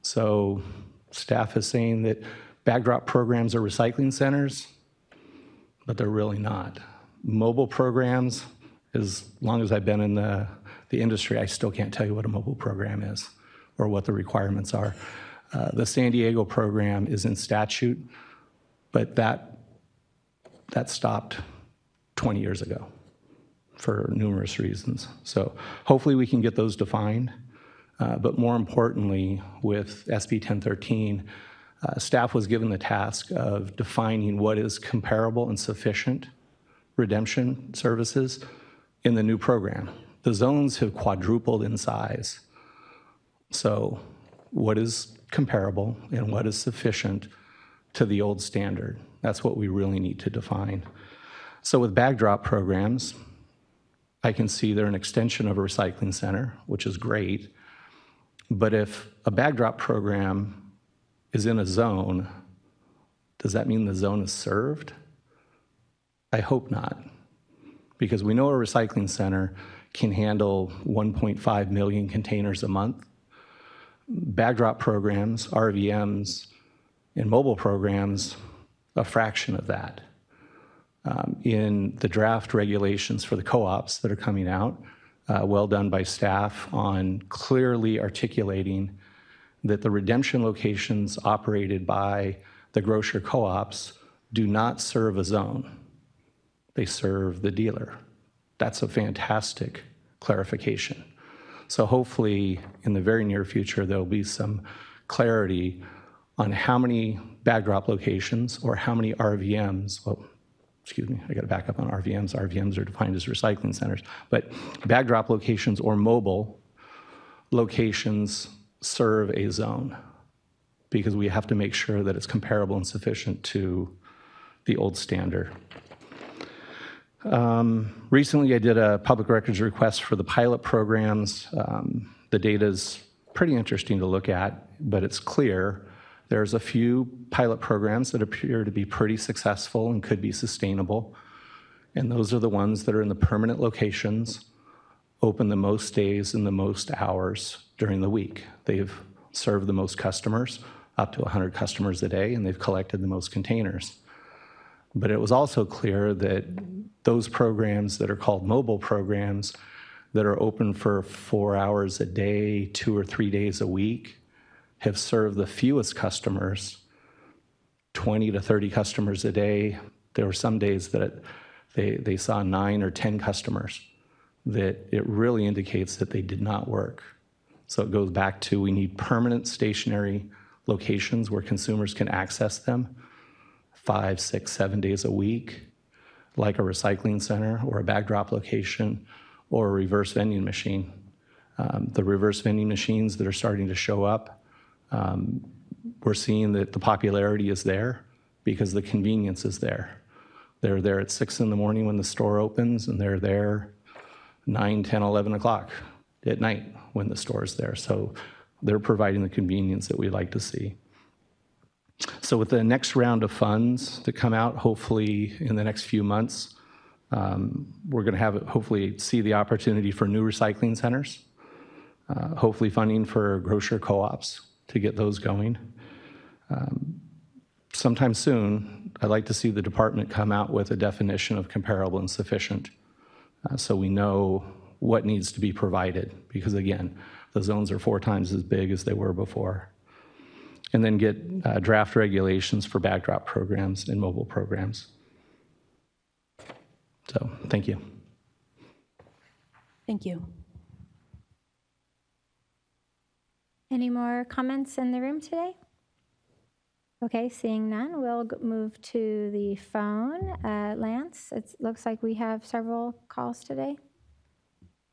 So staff is saying that bag drop programs are recycling centers, but they're really not. Mobile programs, as long as I've been in the industry, I still can't tell you what a mobile program is or what the requirements are. The San Diego program is in statute, but that stopped 20 years ago for numerous reasons. So hopefully we can get those defined. But more importantly, with SB 1013, staff was given the task of defining what is comparable and sufficient redemption services in the new program. The zones have quadrupled in size. So what is comparable and what is sufficient to the old standard? That's what we really need to define. So with bag drop programs, I can see they're an extension of a recycling center, which is great. But if a bag drop program is in a zone, does that mean the zone is served? I hope not, because we know a recycling center can handle 1.5 million containers a month. Bag drop programs, RVMs, and mobile programs, a fraction of that. In the draft regulations for the co-ops that are coming out, well done by staff on clearly articulating that the redemption locations operated by the grocer co-ops do not serve a zone. They serve the dealer. That's a fantastic clarification. So hopefully in the very near future, there'll be some clarity on how many bag drop locations or how many RVMs, well, excuse me, I got to back up on RVMs. RVMs are defined as recycling centers, but bag drop locations or mobile locations serve a zone, because we have to make sure that it's comparable and sufficient to the old standard. Recently, I did a public records request for the pilot programs. The data is pretty interesting to look at, but it's clear there's a few pilot programs that appear to be pretty successful and could be sustainable. And those are the ones that are in the permanent locations, open the most days and the most hours during the week. They've served the most customers, up to 100 customers a day, and they've collected the most containers. But it was also clear that those programs that are called mobile programs that are open for 4 hours a day, 2 or 3 days a week, have served the fewest customers, 20 to 30 customers a day. There were some days that they saw 9 or 10 customers, that it really indicates that they did not work. So it goes back to we need permanent stationary locations where consumers can access them 5, 6, 7 days a week, like a recycling center or a bag drop location or a reverse vending machine. The reverse vending machines that are starting to show up, we're seeing that the popularity is there because the convenience is there. They're there at 6 in the morning when the store opens, and they're there 9, 10, 11 o'clock at night when the store is there. So they're providing the convenience that we like to see. So with the next round of funds that come out, hopefully in the next few months, we're going to have hopefully see the opportunity for new recycling centers, hopefully funding for grocer co-ops to get those going. Sometime soon, I'd like to see the department come out with a definition of comparable and sufficient, so we know what needs to be provided, because again, the zones are 4 times as big as they were before. And then get draft regulations for bag drop programs and mobile programs. So, thank you. Thank you. Any more comments in the room today? Okay, seeing none, we'll move to the phone. Lance, it looks like we have several calls today.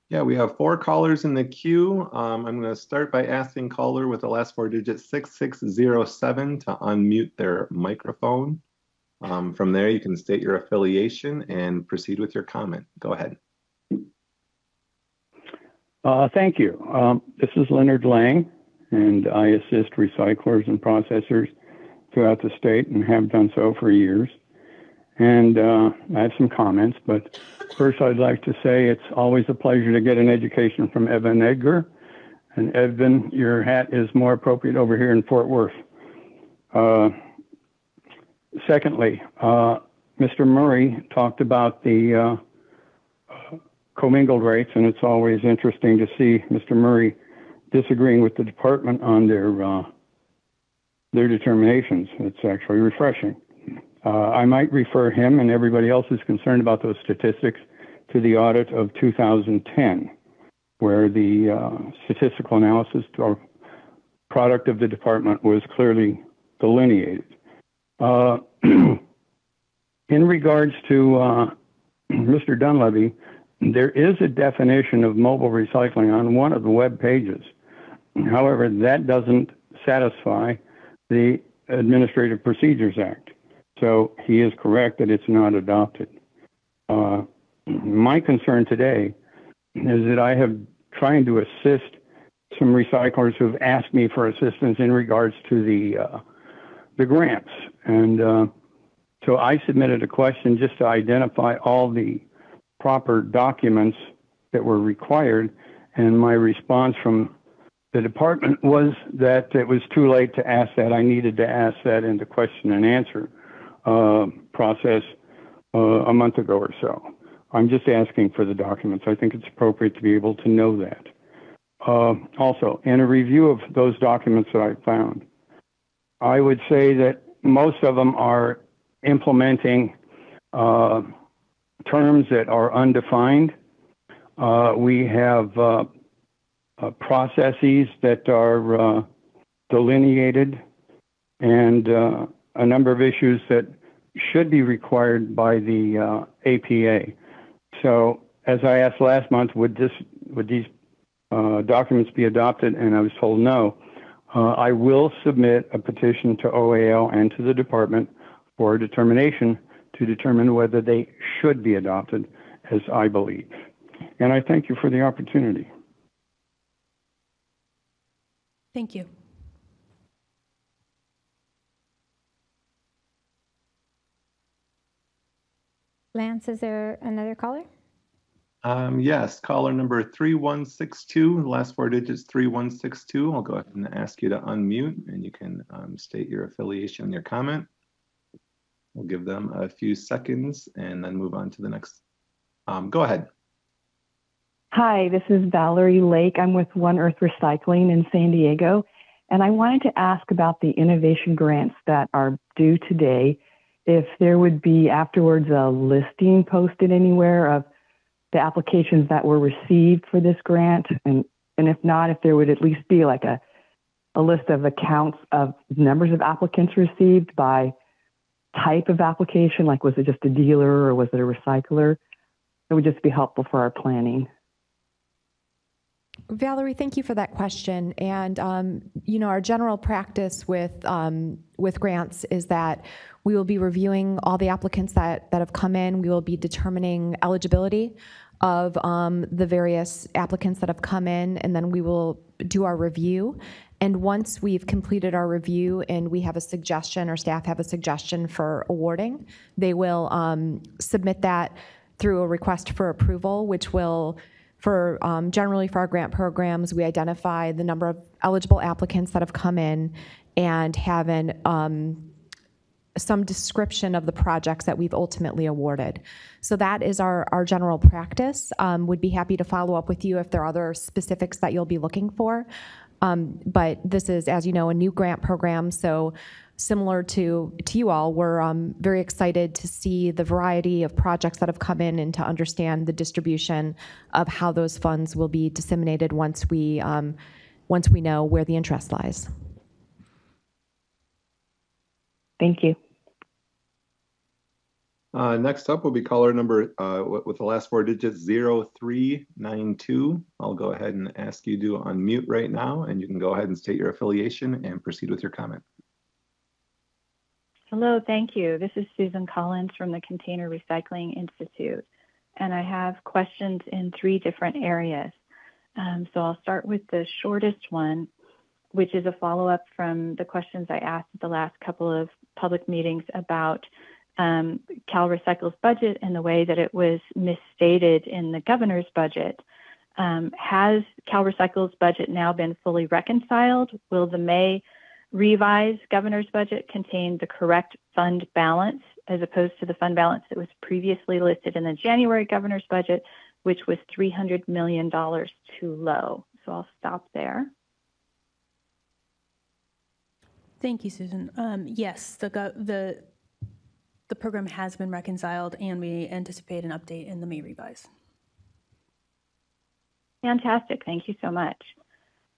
Yeah, we have 4 callers in the queue. I'm going to start by asking caller with the last 4 digits 6607 to unmute their microphone. From there, you can state your affiliation and proceed with your comment. Go ahead. Thank you. This is Leonard Lang, and I assist recyclers and processors throughout the state and have done so for years. And I have some comments, but first I'd like to say it's always a pleasure to get an education from Evan Edgar. And Evan, your hat is more appropriate over here in Fort Worth. Secondly, Mr. Murray talked about the commingled rates, and it's always interesting to see Mr. Murray disagreeing with the department on their determinations. It's actually refreshing. I might refer him and everybody else who's concerned about those statistics to the audit of 2010, where the statistical analysis or product of the department was clearly delineated. In regards to Mr. Dunleavy, there is a definition of mobile recycling on one of the web pages. However, that doesn't satisfy the Administrative Procedures Act. So he is correct that it's not adopted. My concern today is that I have trying to assist some recyclers who've asked me for assistance in regards to the grants. And so I submitted a question just to identify all the proper documents that were required. And my response from the department was that it was too late to ask that. I needed to ask that in the question and answer process a month ago or so. I'm just asking for the documents. I think it's appropriate to be able to know that. Also, in a review of those documents that I found, I would say that most of them are implementing terms that are undefined. We have processes that are delineated and a number of issues that should be required by the APA. So, as I asked last month, would these documents be adopted? And I was told no. I will submit a petition to OAL and to the department for a determination to determine whether they should be adopted, as I believe. And I thank you for the opportunity. Thank you. Lance, is there another caller? Yes, caller number 3162, the last 4 digits 3162. I'll go ahead and ask you to unmute, and you can state your affiliation and your comment. We'll give them a few seconds and then move on to the next. Go ahead. Hi, this is Valerie Lake. I'm with One Earth Recycling in San Diego, and I wanted to ask about the innovation grants that are due today. If there would be afterwards a listing posted anywhere of the applications that were received for this grant, and if not, if there would at least be like a list of accounts of numbers of applicants received by type of application, like was it just a dealer or was it a recycler? It would just be helpful for our planning. Valerie, thank you for that question. And our general practice with grants is that we will be reviewing all the applicants that have come in. We will be determining eligibility of the various applicants that have come in, and then we will do our review. And once we've completed our review and we have a suggestion or staff have a suggestion for awarding, they will submit that through a request for approval, which will generally for our grant programs, we identify the number of eligible applicants that have come in and have some description of the projects that we've ultimately awarded. So that is our general practice. Would be happy to follow up with you if there are other specifics that you'll be looking for. But this is, as you know, a new grant program, so similar to you all, we're very excited to see the variety of projects that have come in and to understand the distribution of how those funds will be disseminated once we know where the interest lies. Thank you. Next up will be caller number with the last four digits 0392. I'll go ahead and ask you to unmute right now, and you can go ahead and state your affiliation and proceed with your comment. Hello, thank you. This is Susan Collins from the Container Recycling Institute, and I have questions in 3 different areas. So I'll start with the shortest one, which is a follow-up from the questions I asked at the last couple of public meetings about CalRecycle's budget and the way that it was misstated in the governor's budget. Has CalRecycle's budget now been fully reconciled? Will the May revised governor's budget contain the correct fund balance as opposed to the fund balance that was previously listed in the January governor's budget, which was $300 million too low? So I'll stop there. Thank you, Susan. Yes, the program has been reconciled, and we anticipate an update in the May revise. Fantastic. Thank you so much.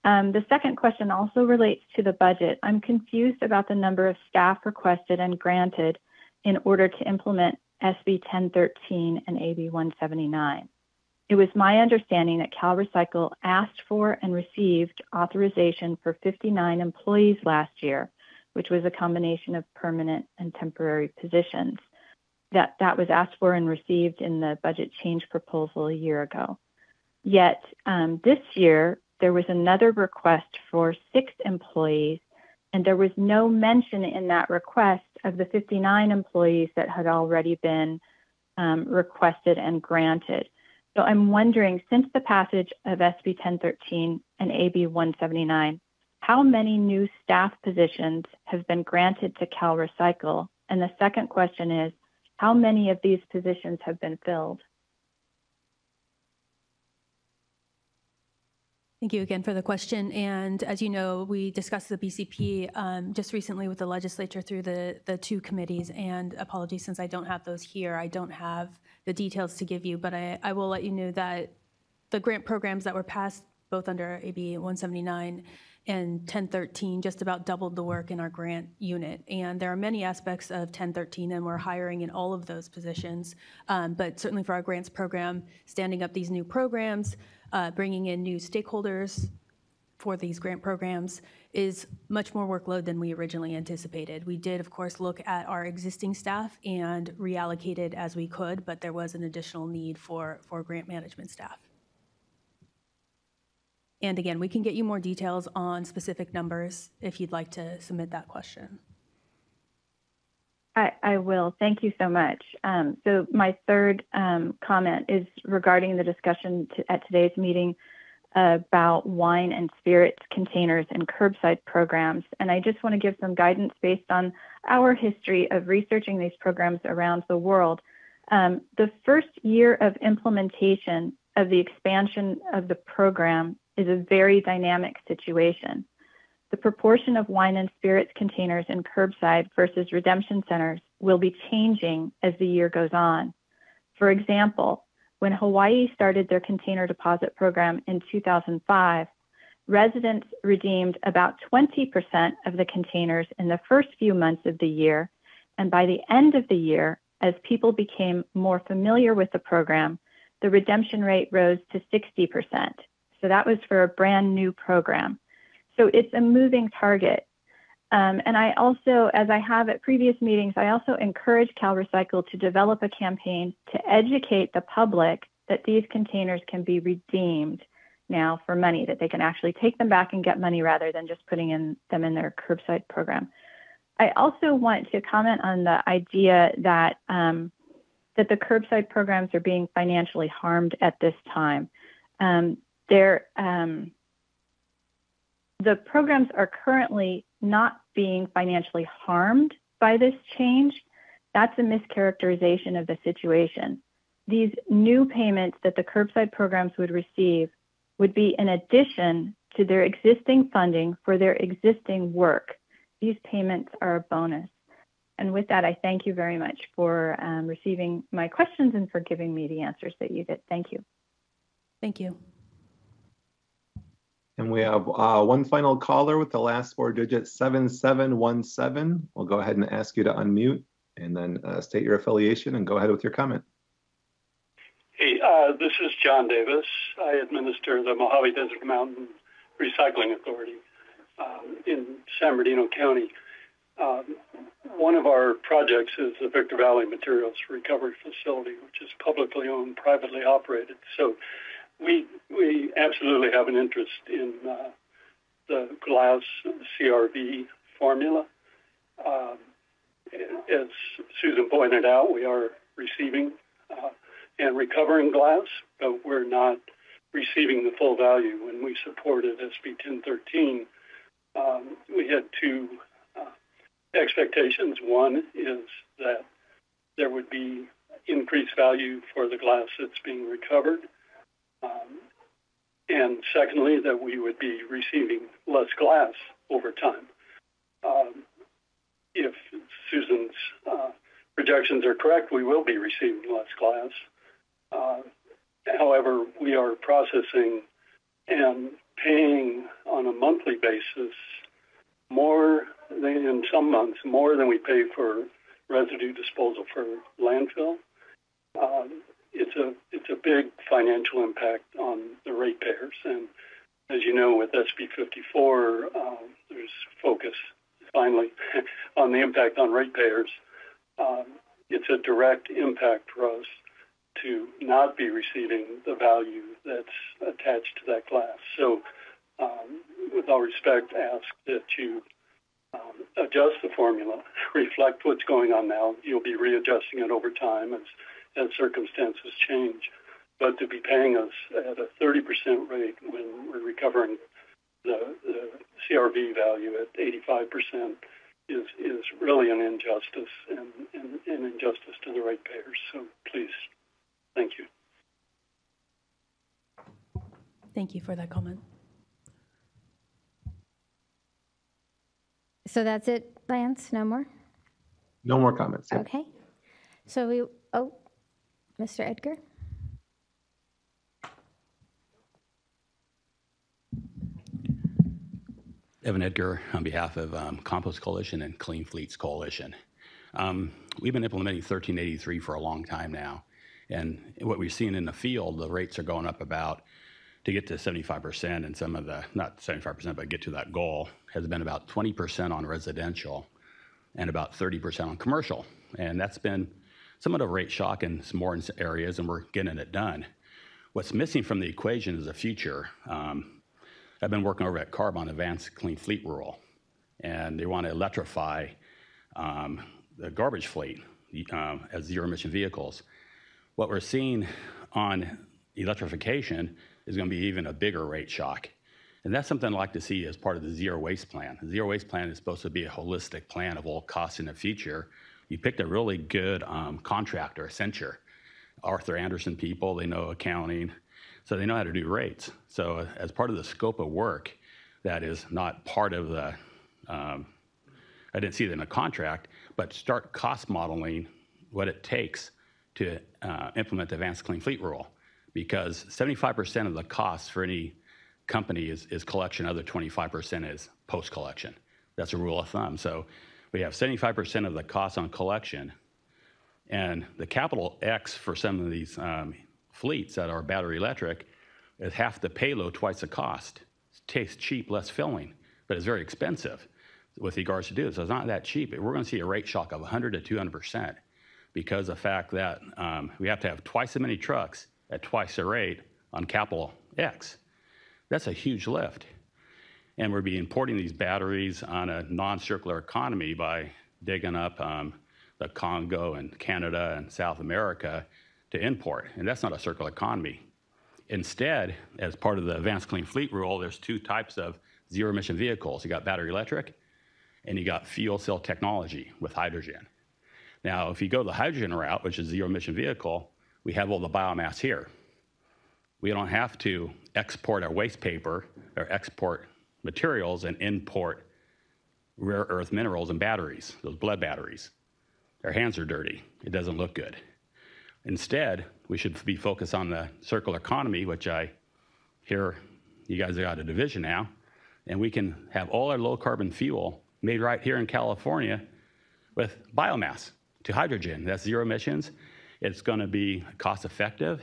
The second question also relates to the budget. I'm confused about the number of staff requested and granted in order to implement SB 1013 and AB 179. It was my understanding that CalRecycle asked for and received authorization for 59 employees last year, which was a combination of permanent and temporary positions. That was asked for and received in the budget change proposal a year ago. Yet this year, there was another request for 6 employees, and there was no mention in that request of the 59 employees that had already been requested and granted. So I'm wondering, since the passage of SB 1013 and AB 179, how many new staff positions have been granted to CalRecycle? And the second question is, how many of these positions have been filled? Thank you again for the question. And as you know, we discussed the BCP just recently with the legislature through the 2 committees. And apologies, since I don't have those here, I don't have the details to give you, but I will let you know that the grant programs that were passed both under AB 179 and 1013 just about doubled the work in our grant unit. And there are many aspects of 1013, and we're hiring in all of those positions. But certainly for our grants program, standing up these new programs, bringing in new stakeholders for these grant programs is much more workload than we originally anticipated. We did, of course, look at our existing staff and reallocated as we could, but there was an additional need for grant management staff. And again, we can get you more details on specific numbers if you'd like to submit that question. I will. Thank you so much. So my third comment is regarding the discussion at today's meeting about wine and spirits containers and curbside programs. And I just want to give some guidance based on our history of researching these programs around the world. The first year of implementation of the expansion of the program is a very dynamic situation. The proportion of wine and spirits containers in curbside versus redemption centers will be changing as the year goes on. For example, when Hawaii started their container deposit program in 2005, residents redeemed about 20% of the containers in the first few months of the year, and by the end of the year, as people became more familiar with the program, the redemption rate rose to 60%. So that was for a brand new program. So it's a moving target. And I also, as I have at previous meetings, I also encourage CalRecycle to develop a campaign to educate the public that these containers can be redeemed now for money, that they can actually take them back and get money rather than just putting them in their curbside program. I also want to comment on the idea that that the curbside programs are being financially harmed at this time. The programs are currently not being financially harmed by this change. That's a mischaracterization of the situation. These new payments that the curbside programs would receive would be in addition to their existing funding for their existing work. These payments are a bonus. And with that, I thank you very much for receiving my questions and for giving me the answers that you did. Thank you. Thank you. And we have one final caller with the last four digits, 7717. We'll go ahead and ask you to unmute and then state your affiliation and go ahead with your comment. Hey, this is John Davis. I administer the Mojave Desert Mountain Recycling Authority in San Bernardino County. One of our projects is the Victor Valley Materials Recovery Facility, which is publicly owned, privately operated. So we absolutely have an interest in the glass CRV formula. As Susan pointed out, we are receiving and recovering glass, but we're not receiving the full value. When we supported SB 1013, we had two expectations. One is that there would be increased value for the glass that's being recovered. And secondly, that we would be receiving less glass over time. If Susan's projections are correct, we will be receiving less glass. However, we are processing and paying on a monthly basis more than, in some months, more than we pay for residue disposal for landfill. It's a big financial impact on the ratepayers. And as you know, with SB 54, there's focus finally on the impact on ratepayers. It's a direct impact for us to not be receiving the value that's attached to that glass. So with all respect, ask that you adjust the formula, reflect what's going on now. You'll be readjusting it over time as circumstances change. But to be paying us at a 30% rate when we're recovering the CRV value at 85% is really an injustice and an injustice to the ratepayers. So please, thank you. Thank you for that comment. So that's it, Lance? No more? No more comments. Yeah. Okay. So Mr. Edgar? Evan Edgar on behalf of Compost Coalition and Clean Fleets Coalition. We've been implementing 1383 for a long time now. And what we've seen in the field, the rates are going up about, to get to 75%, and some of the, not 75%, but get to that goal, has been about 20% on residential and about 30% on commercial. And that's been somewhat of a rate shock in some more areas, and we're getting it done. What's missing from the equation is a future. I've been working over at CARB on Advanced Clean Fleet Rule, and they want to electrify the garbage fleet as zero-emission vehicles. What we're seeing on electrification is going to be even a bigger rate shock. And that's something I'd like to see as part of the zero waste plan. The zero waste plan is supposed to be a holistic plan of all costs in the future. You picked a really good contractor, Accenture, Arthur Anderson people, they know accounting, so they know how to do rates. So as part of the scope of work, that is not part of the, I didn't see it in a contract, but start cost modeling what it takes to implement the Advanced Clean Fleet Rule. Because 75% of the costs for any company is collection, other 25% is post-collection. That's a rule of thumb. So we have 75% of the costs on collection, and the capital X for some of these fleets that are battery electric is half the payload, twice the cost. It tastes cheap, less filling, but it's very expensive with regards to do it. So it's not that cheap. We're going to see a rate shock of 100 to 200% because of the fact that we have to have twice as many trucks at twice the rate on capital X. That's a huge lift. And we'll be importing these batteries on a non-circular economy by digging up the Congo and Canada and South America to import. And that's not a circular economy. Instead, as part of the Advanced Clean Fleet Rule, there's two types of zero-emission vehicles. You got battery electric, and you got fuel cell technology with hydrogen. Now, if you go the hydrogen route, which is a zero-emission vehicle, we have all the biomass here. We don't have to export our waste paper or export materials and import rare earth minerals and batteries, those blood batteries. Our hands are dirty. It doesn't look good. Instead, we should be focused on the circular economy, which I hear you guys have got a division now, and we can have all our low carbon fuel made right here in California with biomass to hydrogen. That's zero emissions. It's going to be cost effective,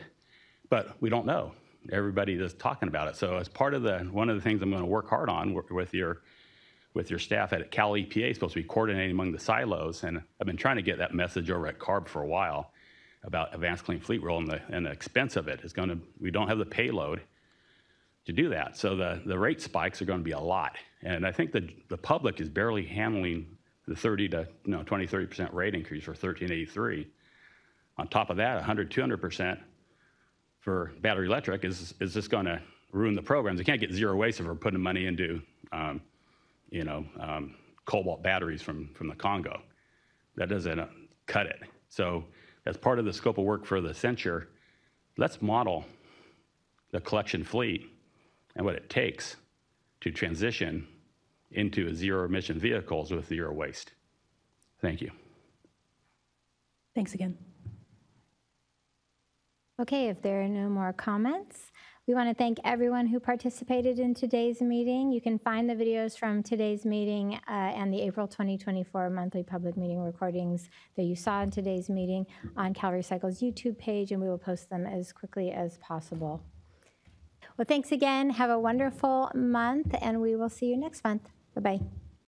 but we don't know. Everybody is talking about it. So as part of one of the things I'm going to work hard on with your staff at Cal EPA is supposed to be coordinating among the silos, and I've been trying to get that message over at CARB for a while about Advanced Clean Fleet Rule and the expense of it. We don't have the payload to do that. So the rate spikes are going to be a lot. And I think the public is barely handling the 20-30% rate increase for 1383. On top of that, 200% for battery electric is just going to ruin the programs. You can't get zero waste if we're putting money into, cobalt batteries from the Congo. That doesn't cut it. So as part of the scope of work for the censure, let's model the collection fleet and what it takes to transition into zero emission vehicles with zero waste. Thank you. Thanks again. Okay, if there are no more comments, we want to thank everyone who participated in today's meeting. You can find the videos from today's meeting and the April 2024 monthly public meeting recordings that you saw in today's meeting on CalRecycle's YouTube page, and we will post them as quickly as possible. Well, thanks again. Have a wonderful month, and we will see you next month. Bye-bye.